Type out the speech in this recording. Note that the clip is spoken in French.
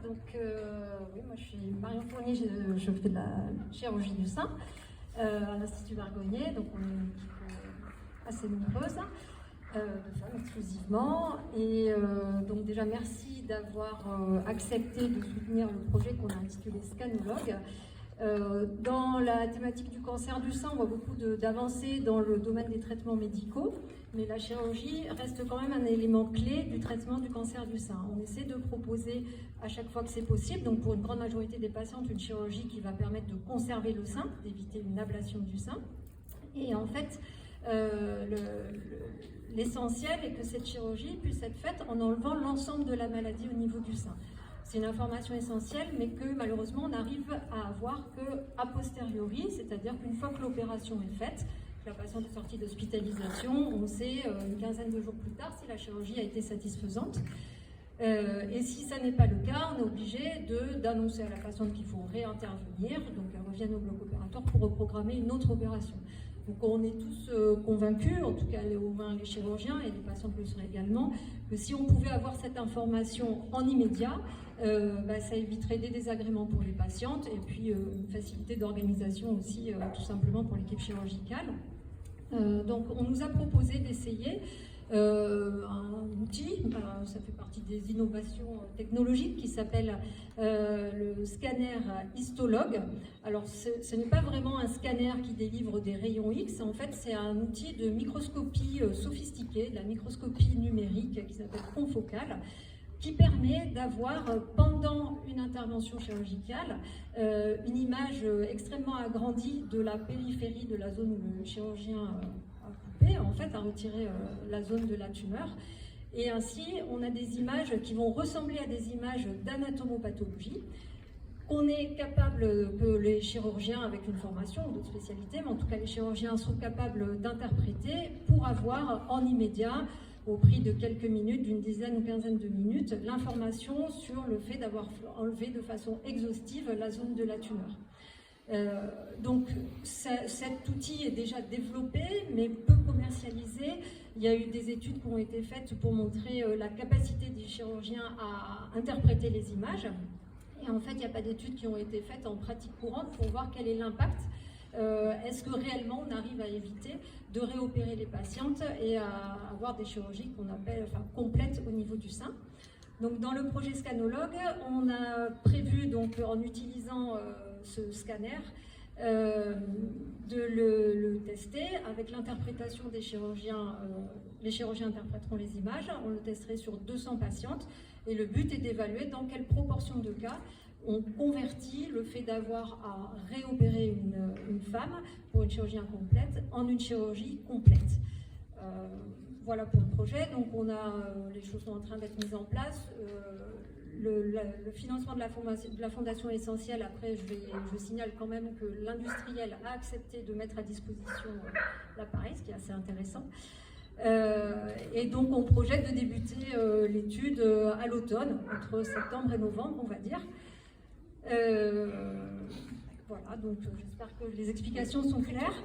Donc, oui, moi je suis Marion Fournier, je fais de la chirurgie du sein à l'Institut Vergoignet, donc on est une équipe assez nombreuse, de femmes exclusivement. Et donc déjà merci d'avoir accepté de soutenir le projet qu'on a intitulé Scanologue. Dans la thématique du cancer du sein, on voit beaucoup d'avancées dans le domaine des traitements médicaux, mais la chirurgie reste quand même un élément clé du traitement du cancer du sein. On essaie de proposer à chaque fois que c'est possible, donc pour une grande majorité des patientes, une chirurgie qui va permettre de conserver le sein, d'éviter une ablation du sein. Et en fait, l'essentiel est que cette chirurgie puisse être faite en enlevant l'ensemble de la maladie au niveau du sein. C'est une information essentielle, mais que malheureusement on n'arrive à avoir qu'a posteriori, c'est-à-dire qu'une fois que l'opération est faite, que la patiente est sortie d'hospitalisation, on sait une quinzaine de jours plus tard si la chirurgie a été satisfaisante. Et si ça n'est pas le cas, on est obligé d'annoncer à la patiente qu'il faut réintervenir, donc elle revient au bloc opératoire pour reprogrammer une autre opération. Donc on est tous convaincus, en tout cas les chirurgiens et les patientes le seraient également, que si on pouvait avoir cette information en immédiat, ça éviterait des désagréments pour les patientes et puis une facilité d'organisation aussi tout simplement pour l'équipe chirurgicale. Donc on nous a proposé d'essayer un outil, ça fait partie des innovations technologiques qui s'appelle le scanner histologue. Alors ce n'est pas vraiment un scanner qui délivre des rayons X, en fait c'est un outil de microscopie sophistiquée, de la microscopie numérique qui s'appelle confocale, qui permet d'avoir pendant une intervention chirurgicale une image extrêmement agrandie de la périphérie de la zone où le chirurgien en fait, à retirer la zone de la tumeur. Et ainsi, on a des images qui vont ressembler à des images d'anatomopathologie. On est capable, que les chirurgiens avec une formation ou d'autres spécialités, mais en tout cas les chirurgiens sont capables d'interpréter pour avoir en immédiat, au prix de quelques minutes, d'une dizaine ou quinzaine de minutes, l'information sur le fait d'avoir enlevé de façon exhaustive la zone de la tumeur. Donc cet outil est déjà développé mais peu commercialisé. Il y a eu des études qui ont été faites pour montrer la capacité des chirurgiens à interpréter les images. Et en fait, il n'y a pas d'études qui ont été faites en pratique courante pour voir quel est l'impact. Est-ce que réellement on arrive à éviter de réopérer les patientes et à avoir des chirurgies qu'on appelle complètes au niveau du sein. Donc dans le projet Scanologue, on a prévu, donc, en utilisant ce scanner, de le tester avec l'interprétation des chirurgiens. Les chirurgiens interpréteront les images, on le testerait sur 200 patientes et le but est d'évaluer dans quelle proportion de cas on convertit le fait d'avoir à réopérer une femme pour une chirurgie incomplète en une chirurgie complète. Voilà pour le projet. Donc les choses sont en train d'être mises en place. Le financement de la fondation est essentiel. Après, je signale quand même que l'industriel a accepté de mettre à disposition l'appareil, ce qui est assez intéressant. Et donc on projette de débuter l'étude à l'automne, entre septembre et novembre, on va dire. Voilà, donc j'espère que les explications sont claires.